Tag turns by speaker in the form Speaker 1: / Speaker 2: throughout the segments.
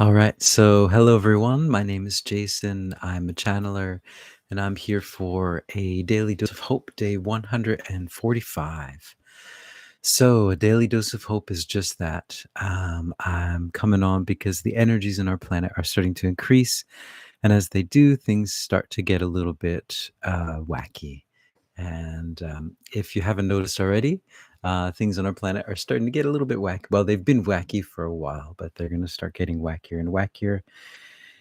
Speaker 1: All right. So, hello everyone. My name is Jason. I'm a channeler, and I'm here for a daily dose of hope, day 145. So, a daily dose of hope is just that. I'm coming on because the energies in our planet are starting to increase, and as they do, things start to get a little bit wacky. And if you haven't noticed already, things on our planet are starting to get a little bit wacky. Well, they've been wacky for a while, but they're going to start getting wackier and wackier.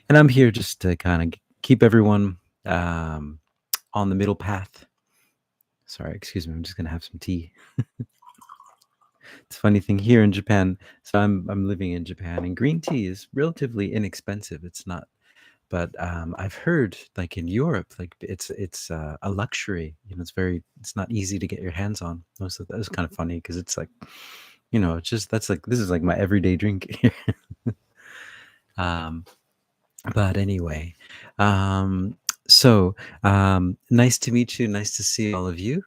Speaker 1: And I'm here just to kind of keep everyone um, on the middle path. Sorry, excuse me. I'm just going to have some tea. It's a funny thing here in Japan. So I'm living in Japan, and green tea is relatively inexpensive. It's not, but I've heard like in Europe, like it's a luxury. It's not easy to get your hands on. So that was kind of funny because it's like, it's just that's like this is like my everyday drink here. um, but anyway, um, so nice to meet you. Nice to see all of you.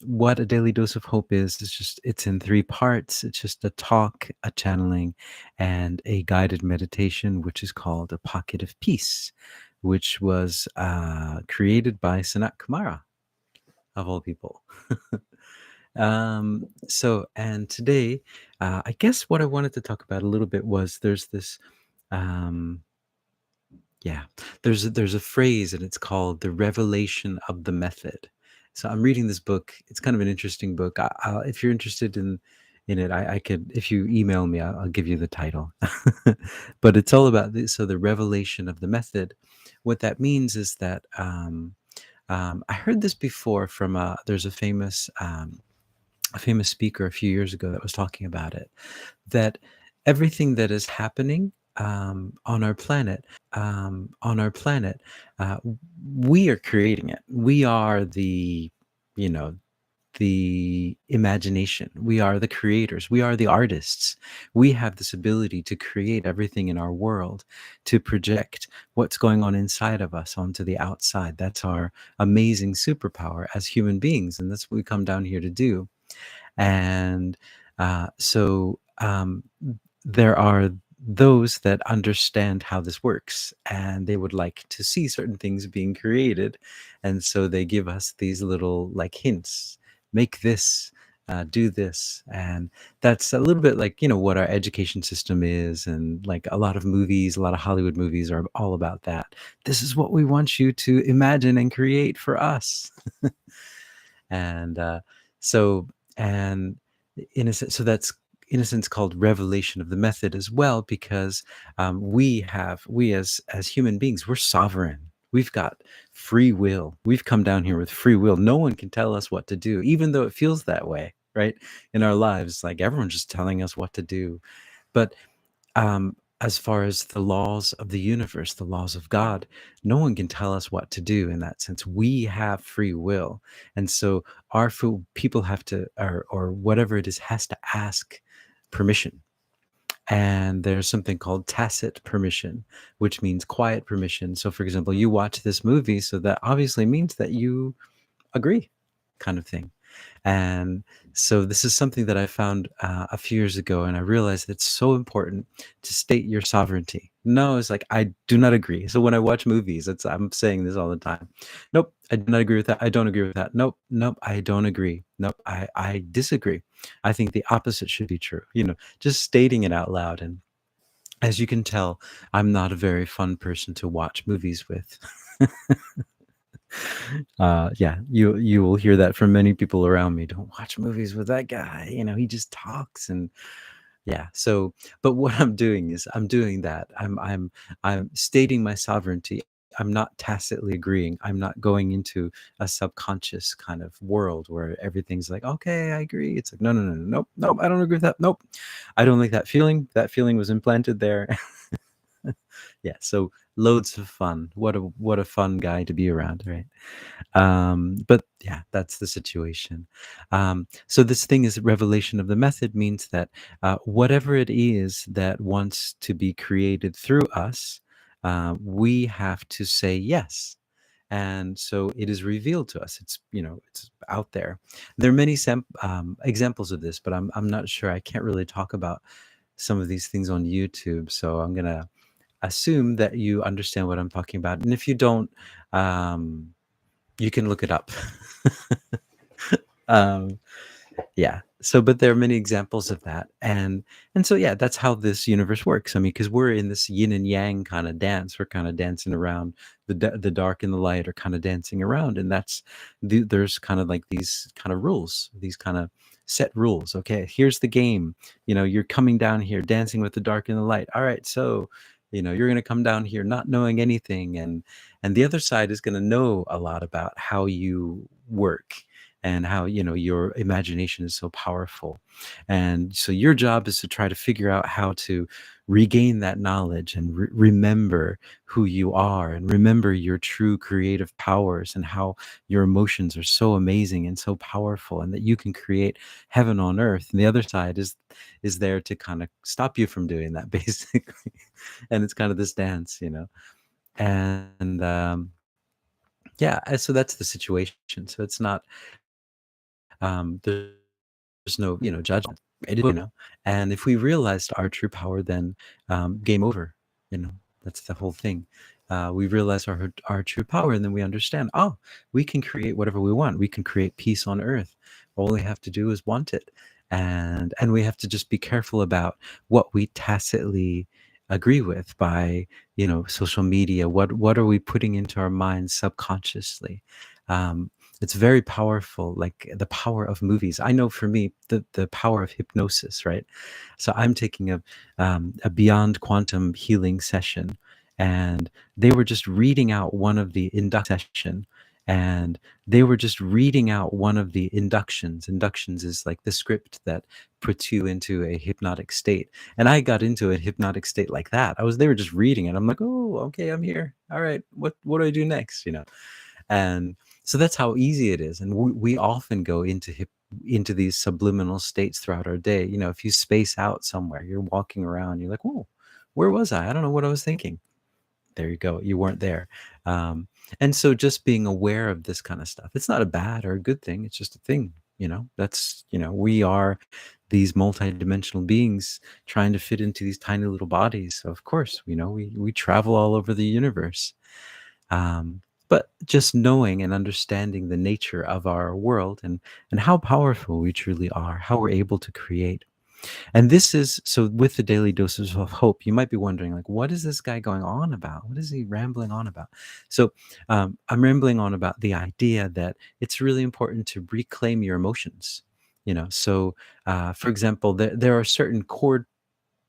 Speaker 1: What a daily dose of hope is just it's in three parts. It's just a talk, a channeling, and a guided meditation, which is called a pocket of peace, which was created by Sanat Kumara, of all people. And today, I guess what I wanted to talk about a little bit was there's this. Um, yeah, there's a phrase, and it's called the revelation of the method. So I'm reading this book. It's kind of an interesting book. If you're interested in it, I could. If you email me, I'll give you the title. But it's all about this. So the revelation of the method. What that means is that I heard this before from there's a famous speaker a few years ago that was talking about it, that everything that is happening on our planet, uh, we are creating it. We are you know, the imagination. We are the creators. We are the artists. We have this ability to create everything in our world, to project what's going on inside of us onto the outside. That's our amazing superpower as human beings, and that's what we come down here to do. And so there are those that understand how this works, and they would like to see certain things being created. And so they give us these little like hints: make this, do this. And that's a little bit like, what our education system is. And like a lot of movies, a lot of Hollywood movies are all about that. This is what we want you to imagine and create for us. And so and in a sense, so that's in a sense called revelation of the method as well, because we as human beings, we're sovereign. We've got free will. We've come down here with free will. No one can tell us what to do, even though it feels that way, right? In our lives, like everyone's just telling us what to do. But as far as the laws of the universe, the laws of God, no one can tell us what to do in that sense. We have free will. And so people have to, or whatever it is, has to ask permission. And there's something called tacit permission, which means quiet permission. So, for example, you watch this movie, so that obviously means that you agree, kind of thing. And so this is something that I found a few years ago, and I realized it's so important to state your sovereignty. No, it's like I do not agree. So when I watch movies, I'm saying this all the time. Nope, I do not agree with that. I don't agree with that. Nope, nope, I don't agree. Nope, I disagree. I think the opposite should be true. Just stating it out loud. And as you can tell, I'm not a very fun person to watch movies with. Yeah, you will hear that from many people around me. Don't watch movies with that guy. He just talks. And yeah. So, but what I'm doing is I'm doing that. I'm stating my sovereignty. I'm not tacitly agreeing. I'm not going into a subconscious kind of world where everything's like, okay, I agree. It's like, no, no, no, no, nope, nope, I don't agree with that. Nope, I don't like that feeling. That feeling was implanted there. Yeah. So loads of fun. What a fun guy to be around, right? But yeah, that's the situation. So this thing is revelation of the method means that whatever it is that wants to be created through us, we have to say yes. And so it is revealed to us. It's out there. There are many examples of this, but I'm not sure. I can't really talk about some of these things on YouTube, so I'm gonna assume that you understand what I'm talking about. And if you don't, um, you can look it up. um, yeah. So, but there are many examples of that, and so yeah, that's how this universe works. I mean, because we're in this yin and yang kind of dance. We're kind of dancing around the dark and the light are kind of dancing around, and there's kind of like these kind of rules, these kind of set rules. Okay, here's the game. You're coming down here, dancing with the dark and the light. All right, so you're gonna come down here not knowing anything, and the other side is gonna know a lot about how you work and how your imagination is so powerful, and so your job is to try to figure out how to regain that knowledge and remember who you are and remember your true creative powers and how your emotions are so amazing and so powerful and that you can create heaven on earth. And the other side is there to kind of stop you from doing that basically. And it's kind of this dance, and yeah, and so that's the situation. So it's not there's no judgment. It is, and if we realized our true power, then game over. you know that's the whole thing. We realize our true power, and then we understand, oh, we can create whatever we want. We can create peace on earth. All we have to do is want it, and we have to just be careful about what we tacitly agree with by social media. What are we putting into our minds subconsciously? um, it's very powerful, like the power of movies. I know for me, the power of hypnosis, right? So I'm taking a beyond quantum healing session, and they were just reading out one of the induction, and they were just reading out one of the inductions. Inductions is like the script that puts you into a hypnotic state. And I got into a hypnotic state like that. They were just reading it. I'm like, oh, okay, I'm here. All right, what do I do next? And so that's how easy it is. And we often go into these subliminal states throughout our day. If you space out somewhere, you're walking around, you're like, whoa, where was I don't know what I was thinking. There you go, you weren't there. um, and so just being aware of this kind of stuff, it's not a bad or a good thing, it's just a thing. That's we are these multidimensional beings trying to fit into these tiny little bodies. So of course, we travel all over the universe. But just knowing and understanding the nature of our world, and how powerful we truly are, how we're able to create. And this is so with the daily doses of hope, you might be wondering, like, what is this guy going on about? What is he rambling on about? So I'm rambling on about the idea that it's really important to reclaim your emotions. So for example, there are certain chord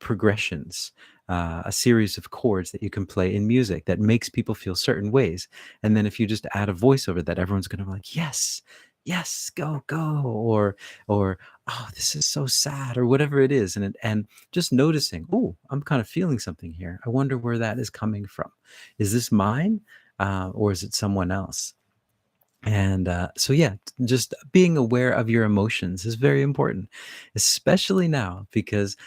Speaker 1: progressions, a series of chords that you can play in music that makes people feel certain ways. And then if you just add a voice over that, everyone's going to be like, yes, yes, go, go, or oh, this is so sad, or whatever it is. And just noticing, oh, I'm kind of feeling something here. I wonder where that is coming from. Is this mine, or is it someone else? And so, yeah, just being aware of your emotions is very important, especially now, because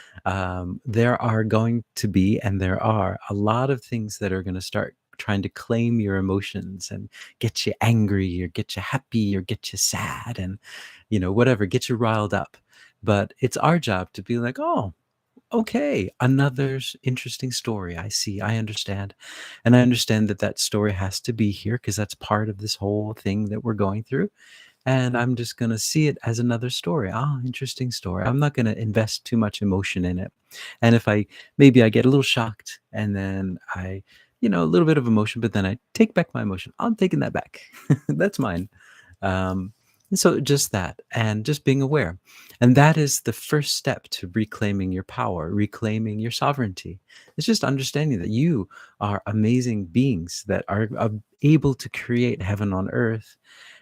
Speaker 1: there are going to be, and there are a lot of things that are going to start trying to claim your emotions and get you angry or get you happy or get you sad, and, whatever, get you riled up. But it's our job to be like, oh, okay, another interesting story. I see, I understand. And I understand that that story has to be here because that's part of this whole thing that we're going through. And I'm just going to see it as another story. Ah, interesting story. I'm not going to invest too much emotion in it. And if maybe I get a little shocked, and then a little bit of emotion, but then I take back my emotion. I'm taking that back. That's mine. And so just that, and just being aware. And that is the first step to reclaiming your power, reclaiming your sovereignty. It's just understanding that you are amazing beings that are able to create heaven on earth.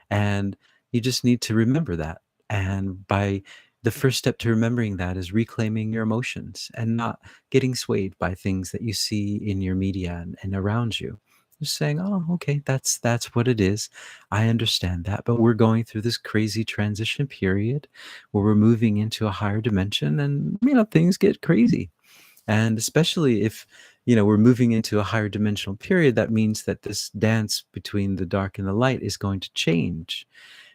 Speaker 1: And you just need to remember that. And by the first step to remembering that is reclaiming your emotions and not getting swayed by things that you see in your media and around you. Just saying, oh, okay, that's what it is. I understand that, but we're going through this crazy transition period where we're moving into a higher dimension, and things get crazy. And especially if we're moving into a higher dimensional period, that means that this dance between the dark and the light is going to change.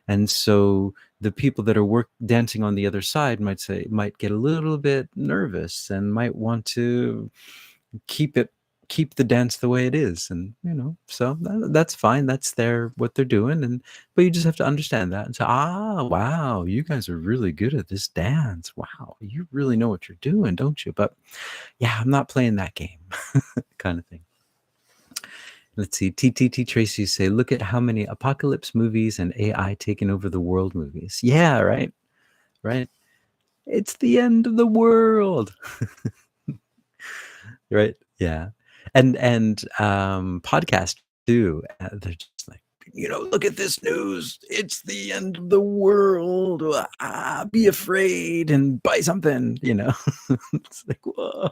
Speaker 1: And so the people that are dancing on the other side might get a little bit nervous and might want to keep it keep the dance the way it is, and so that's fine. That's what they're doing, and but you just have to understand that and say, wow, you guys are really good at this dance. Wow, you really know what you're doing, don't you? But yeah, I'm not playing that game. Kind of thing. Let's see. TTT Tracy say, look at how many apocalypse movies and AI taking over the world movies. Yeah, right. Right. It's the end of the world. Right. Yeah. And podcast too. They're just like, look at this news. It's the end of the world. Be afraid and buy something. It's like, whoa.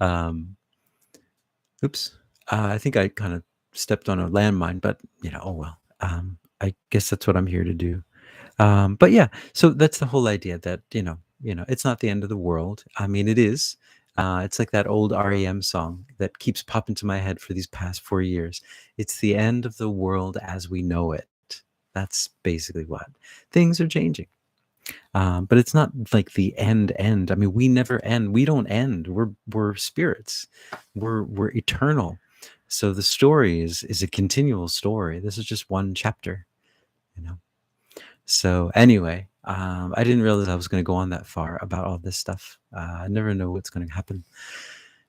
Speaker 1: Um, Oops. I think I kind of stepped on a landmine, but oh well. I guess that's what I'm here to do. But yeah, so that's the whole idea that it's not the end of the world. I mean, it is. It's like that old REM song that keeps popping to my head for these past 4 years. It's the end of the world as we know it. That's basically what things are changing. But it's not like the end. I mean, we never end. We don't end. We're spirits. We're eternal. So the story is a continual story. This is just one chapter, you know. So anyway, I didn't realize I was going to go on that far about all this stuff. I never know what's going to happen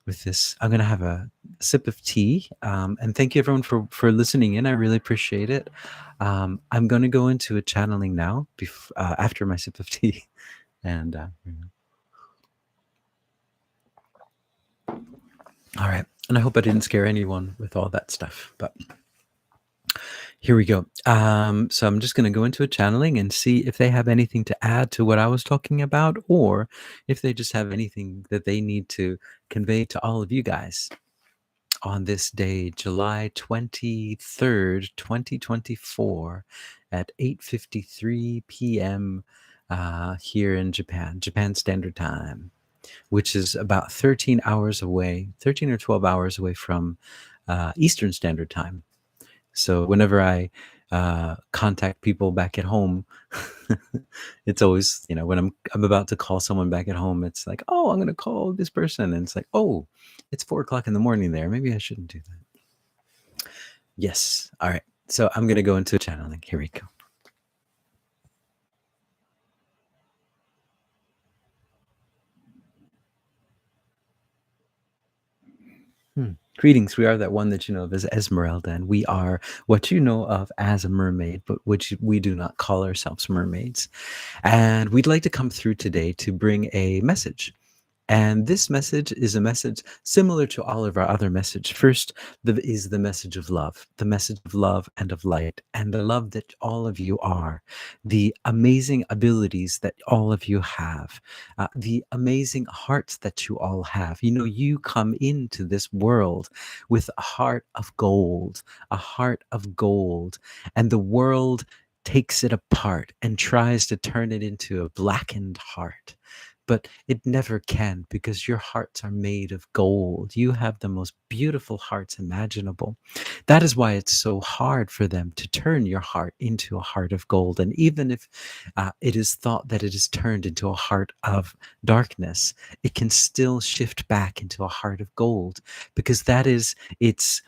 Speaker 1: with this. I'm going to have a sip of tea, and thank you everyone for listening in. I really appreciate it. I'm going to go into a channeling now, after my sip of tea, and all right. And I hope I didn't scare anyone with all that stuff, but here we go. So I'm just going to go into a channeling and see if they have anything to add to what I was talking about, or if they just have anything that they need to convey to all of you guys on this day, July 23rd, 2024 at 8:53 p.m. Here in Japan Standard Time, which is about 13 hours away, 13 or 12 hours away from Eastern Standard Time. So whenever I contact people back at home, it's always, when I'm about to call someone back at home, it's like, oh, I'm going to call this person. And it's like, oh, it's 4 o'clock in the morning there. Maybe I shouldn't do that. Yes. All right. So I'm going to go into channeling. Here we go. Greetings. We are that one that you know of as Esmeralda, and we are what you know of as a mermaid, but which we do not call ourselves mermaids. And we'd like to come through today to bring a message. And this message is a message similar to all of our other message. First, is the message of love and of light, and the love that all of you are, the amazing abilities that all of you have, the amazing hearts that you all have. You come into this world with a heart of gold, and the world takes it apart and tries to turn it into a blackened heart, but it never can, because your hearts are made of gold. You have the most beautiful hearts imaginable. That is why it's so hard for them to turn your heart into a heart of gold. And even if it is thought that it is turned into a heart of darkness, it can still shift back into a heart of gold, because that is its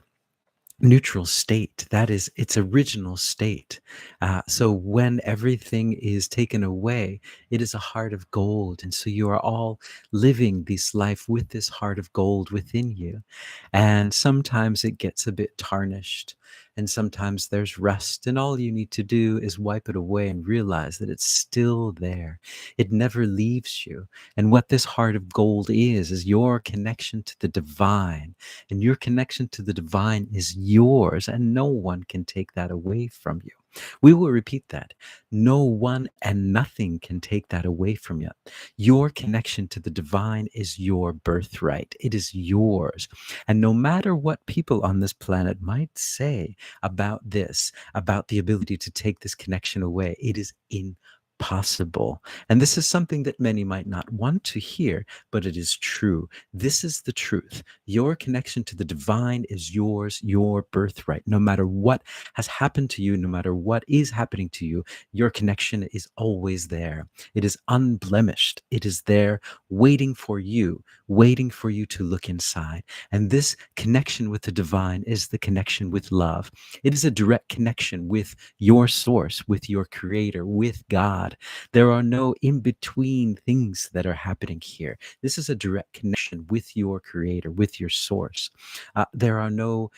Speaker 1: neutral state. That is its original state. So when everything is taken away, it is a heart of gold. And so you are all living this life with this heart of gold within you. And sometimes it gets a bit tarnished, and sometimes there's rust, and all you need to do is wipe it away and realize that it's still there. It never leaves you. And what this heart of gold is your connection to the divine. And your connection to the divine is yours, and no one can take that away from you. We will repeat that. No one and nothing can take that away from you. Your connection to the divine is your birthright. It is yours. And no matter what people on this planet might say about this, about the ability to take this connection away, it is possible. And this is something that many might not want to hear, but it is true. This is the truth. Your connection to the divine is yours, your birthright. No matter what has happened to you, no matter what is happening to you, your connection is always there. It is unblemished. It is there waiting for you to look inside. And this connection with the divine is the connection with love. It is a direct connection with your source, with your creator, with God. There are no in between things that are happening here. This is a direct connection with your creator, with your source. There are no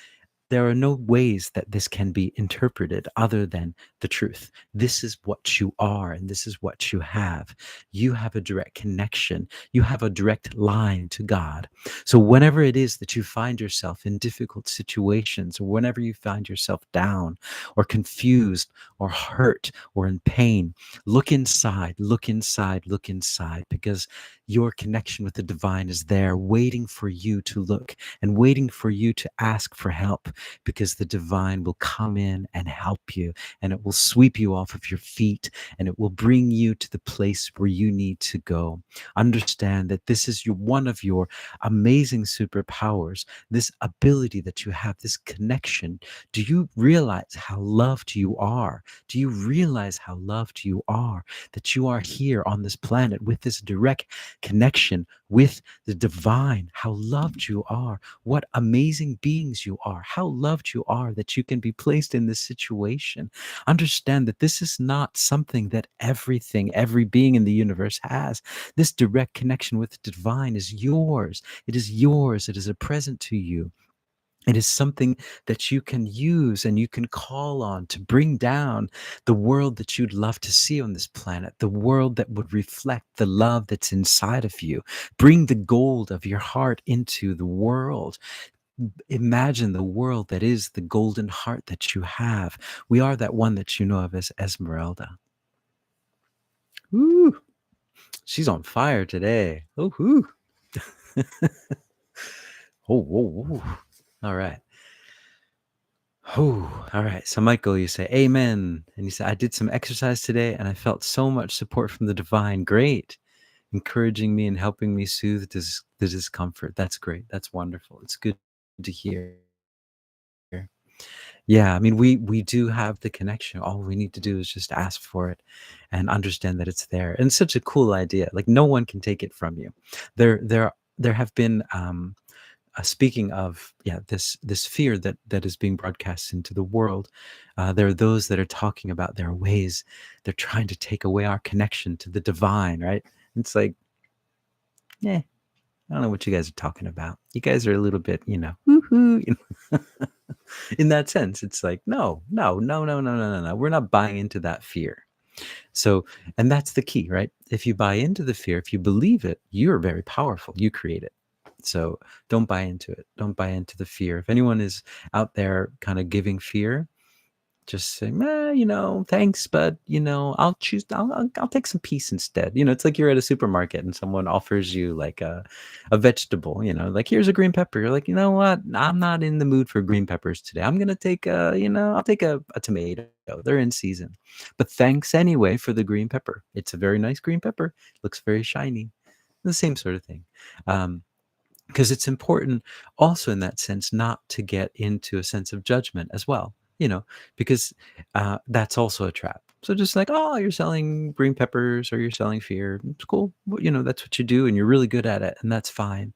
Speaker 1: ways that this can be interpreted other than the truth. This is what you are, and this is what you have. You have a direct connection. You have a direct line to God. So, whenever it is that you find yourself in difficult situations, or whenever you find yourself down, or confused, or hurt, or in pain, look inside, look inside, look inside, because your connection with the divine is there waiting for you to look and waiting for you to ask for help, because the divine will come in and help you, and it will sweep you off of your feet, and it will bring you to the place where you need to go. Understand that this is one of your amazing superpowers, this ability that you have, this connection. Do you realize how loved you are? Do you realize how loved you are? That you are here on this planet with this direct connection with the divine, how loved you are, what amazing beings you are, how loved you are that you can be placed in this situation. Understand that this is not something that every being in the universe has. This direct connection with the divine is yours. It is yours. It is a present to you. It is something that you can use and you can call on to bring down the world that you'd love to see on this planet, the world that would reflect the love that's inside of you. Bring the gold of your heart into the world. Imagine the world that is the golden heart that you have. We are that one that you know of as Esmeralda. Ooh, she's on fire today. Oh, whoo. Oh, whoa, whoa. All right. Oh, all right. So, Michael, you say, Amen. And you say, I did some exercise today and I felt so much support from the divine. Great. Encouraging me and helping me soothe the discomfort. That's great. That's wonderful. It's good to hear. Yeah, I mean, we do have the connection. All we need to do is just ask for it and understand that it's there. And it's such a cool idea. Like no one can take it from you. There have been speaking of this fear that is being broadcast into the world. There are those that are talking about there are ways they're trying to take away our connection to the divine, right? It's like, yeah, I don't know what you guys are talking about. You guys are a little bit, woohoo, in that sense. It's like, no, no, no, no, no, no, no, no. We're not buying into that fear. So, and that's the key, right? If you buy into the fear, if you believe it, you're very powerful. You create it. So don't buy into it. Don't buy into the fear. If anyone is out there kind of giving fear, just say, thanks, but I'll take some peace instead. It's like you're at a supermarket and someone offers you like a vegetable, like here's a green pepper. You're like, you know what? I'm not in the mood for green peppers today. I'm gonna take I'll take a tomato. They're in season. But thanks anyway for the green pepper. It's a very nice green pepper. Looks very shiny. The same sort of thing. Because it's important also in that sense not to get into a sense of judgment as well, because that's also a trap. So just like, oh, you're selling green peppers or you're selling fear, it's cool. Well, that's what you do and you're really good at it and that's fine.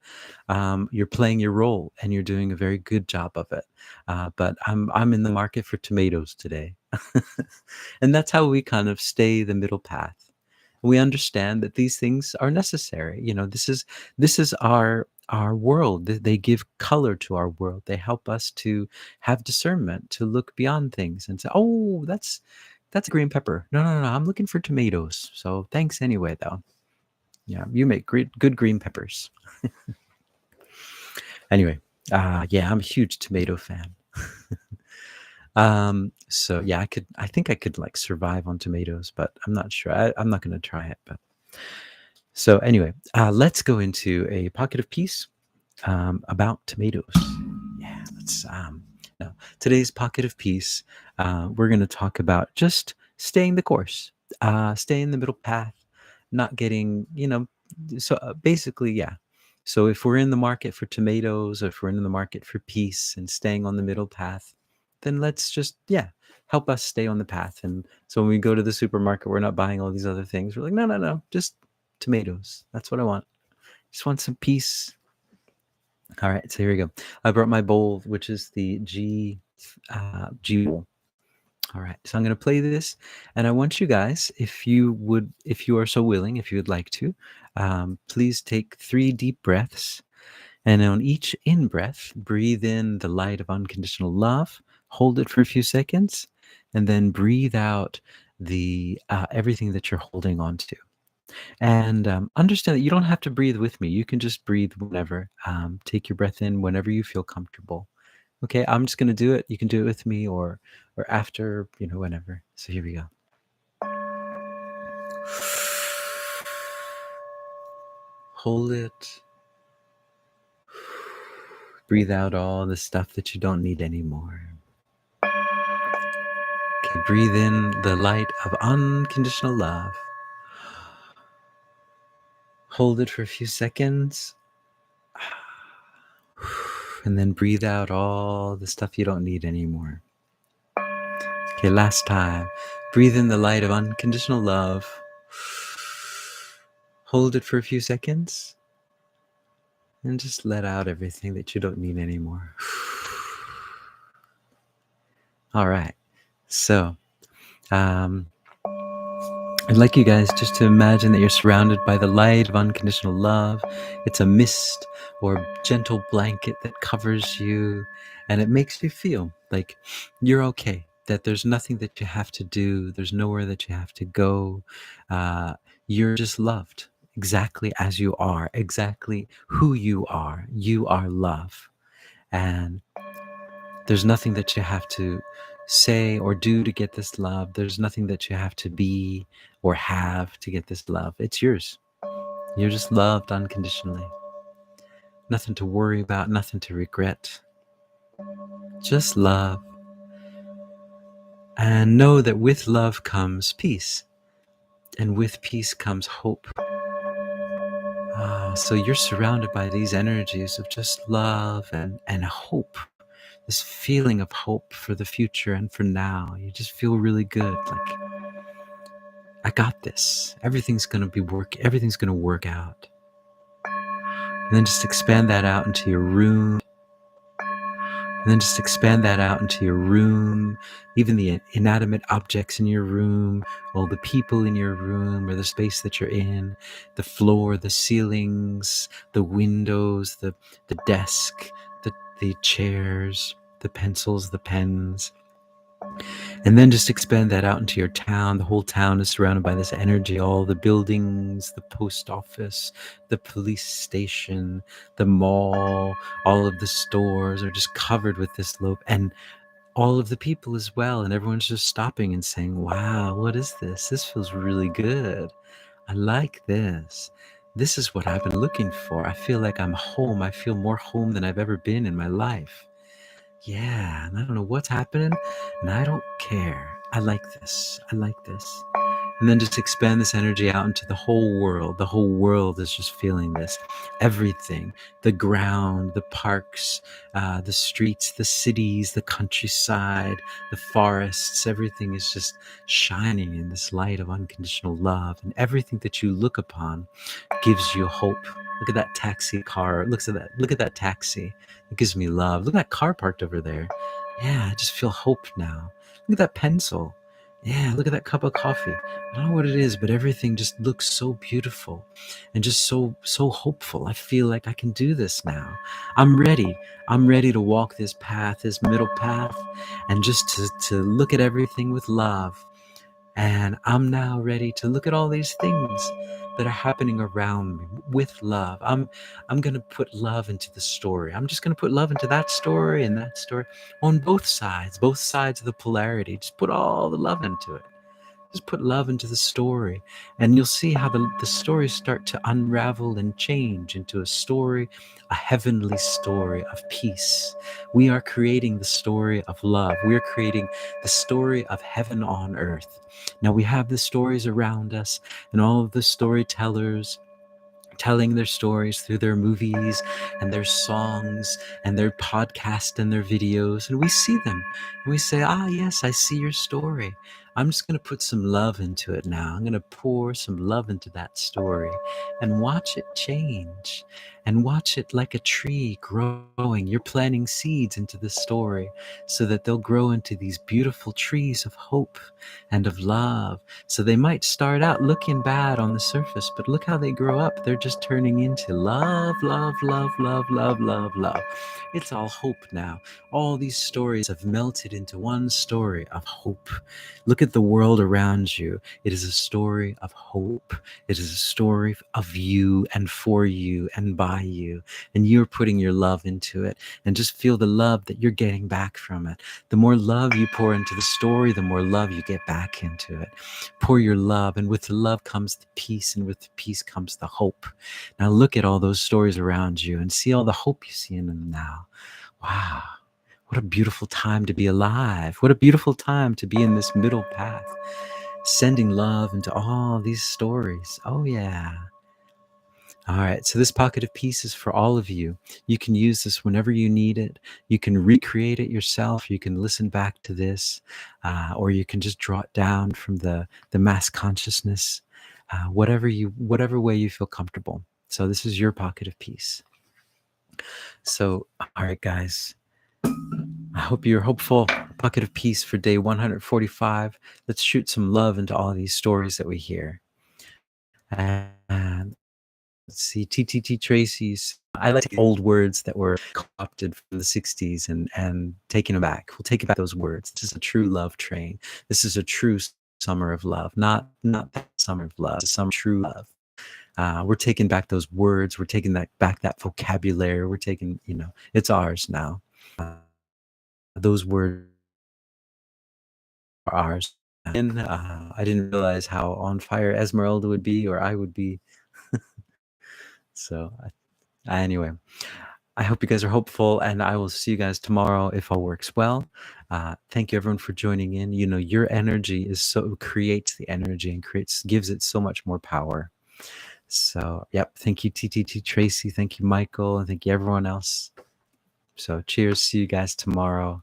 Speaker 1: You're playing your role and you're doing a very good job of it. But I'm in the market for tomatoes today. And that's how we kind of stay the middle path. We understand that these things are necessary. This is our world. They give color to our world. They help us to have discernment, to look beyond things and say, oh, that's a green pepper. No, no, no, I'm looking for tomatoes. So thanks anyway, though. Yeah, you make good green peppers. Anyway, yeah, I'm a huge tomato fan. So yeah, I think I could like survive on tomatoes, but I'm not sure. I'm not going to try it, but so anyway, let's go into a pocket of peace about tomatoes. Yeah, let's now today's pocket of peace. We're going to talk about just staying the course. stay in the middle path, not getting, so basically, yeah. So if we're in the market for tomatoes, or if we're in the market for peace and staying on the middle path, then let's just, yeah, help us stay on the path. And so when we go to the supermarket, we're not buying all these other things. We're like, no, no, no, just tomatoes. That's what I want. Just want some peace. All right, so here we go. I brought my bowl, which is the G bowl. All right, so I'm going to play this, and I want you guys, if you are so willing, if you would like to, please take 3 deep breaths, and on each in breath, breathe in the light of unconditional love, hold it for a few seconds, and then breathe out the everything that you're holding on to. And understand that you don't have to breathe with me. You can just breathe whenever. Take your breath in whenever you feel comfortable. Okay, I'm just gonna do it. You can do it with me or after, whenever. So here we go. Hold it. Breathe out all the stuff that you don't need anymore. Okay, breathe in the light of unconditional love. Hold it for a few seconds. And then breathe out all the stuff you don't need anymore. Okay, last time. Breathe in the light of unconditional love. Hold it for a few seconds. And just let out everything that you don't need anymore. All right. So, I'd like you guys just to imagine that you're surrounded by the light of unconditional love. It's a mist or gentle blanket that covers you, and it makes you feel like you're okay, that there's nothing that you have to do, there's nowhere that you have to go. You're just loved exactly as you are, exactly who you are. You are love. And there's nothing that you have to say or do to get this love. There's nothing that you have to be or have to get this love. It's yours. You're just loved unconditionally. Nothing to worry about, nothing to regret. Just love. And know that with love comes peace. And with peace comes hope. So you're surrounded by these energies of just love and hope. This feeling of hope for the future and for now. You just feel really good. Like, I got this. Everything's going to work out. And then just expand that out into your room. And then just expand that out into your room, even the inanimate objects in your room, all the people in your room or the space that you're in, the floor, the ceilings, the windows, the desk, the chairs, the pencils, the pens. And then just expand that out into your town. The whole town is surrounded by this energy. All the buildings, the post office, the police station, the mall, all of the stores are just covered with this love. And all of the people as well. And everyone's just stopping and saying, wow, what is this? This feels really good. I like this. This is what I've been looking for. I feel like I'm home. I feel more home than I've ever been in my life. Yeah, and I don't know what's happening, and I don't care. I like this. I like this. And then just expand this energy out into the whole world. The whole world is just feeling this. Everything, the ground, the parks, the streets, the cities, the countryside, the forests, everything is just shining in this light of unconditional love. And everything that you look upon gives you hope. Look at that taxi car. Look at that taxi. It gives me love. Look at that car parked over there. Yeah, I just feel hope now. Look at that pencil. Yeah, look at that cup of coffee. I don't know what it is, but everything just looks so beautiful and just so hopeful. I feel like I can do this now. I'm ready. I'm ready to walk this path, this middle path, and just to look at everything with love. And I'm now ready to look at all these things that are happening around me with love. I'm going to put love into the story. I'm just going to put love into that story and that story on both sides of the polarity. Just put all the love into it. Just put love into the story, and you'll see how the stories start to unravel and change into a story, a heavenly story of peace. We are creating the story of love. We are creating the story of heaven on earth. Now we have the stories around us, and all of the storytellers telling their stories through their movies and their songs and their podcast and their videos, and we see them and we say, ah, yes, I see your story. I'm just going to put some love into it now. I'm going to pour some love into that story and watch it change, and watch it like a tree growing. You're planting seeds into the story so that they'll grow into these beautiful trees of hope and of love. So they might start out looking bad on the surface, but look how they grow up. They're just turning into love, love, love, love, love, love, love. It's all hope now. All these stories have melted into one story of hope. Look at the world around you. It is a story of hope. It is a story of you and for you and by you. And you're putting your love into it. And just feel the love that you're getting back from it. The more love you pour into the story, the more love you get back into it. Pour your love, and with the love comes the peace, and with the peace comes the hope. Now look at all those stories around you and see all the hope you see in them now. Wow. What a beautiful time to be alive. What a beautiful time to be in this middle path, sending love into all these stories. Oh, yeah. All right, so this pocket of peace is for all of you. You can use this whenever you need it. You can recreate it yourself. You can listen back to this, or you can just draw it down from the mass consciousness, whatever way you feel comfortable. So this is your pocket of peace. So, all right, guys. I hope you're hopeful. Pocket of peace for day 145. Let's shoot some love into all these stories that we hear. And let's see, TTT Tracy's. I like old words that were co-opted from the 60s and taking them back. We'll take back those words. This is a true love train. This is a true summer of love, not that summer of love, it's some true love. We're taking back those words. We're taking that vocabulary. We're taking, it's ours now. Those words are ours. And I didn't realize how on fire Esmeralda would be, or I would be. So anyway, I hope you guys are hopeful, and I will see you guys tomorrow if all works well. Thank you everyone for joining in. Your energy creates the energy and gives it so much more power. So, yep. Thank you, TTT Tracy. Thank you, Michael. And thank you, everyone else. So, cheers. See you guys tomorrow.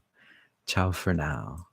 Speaker 1: Ciao for now.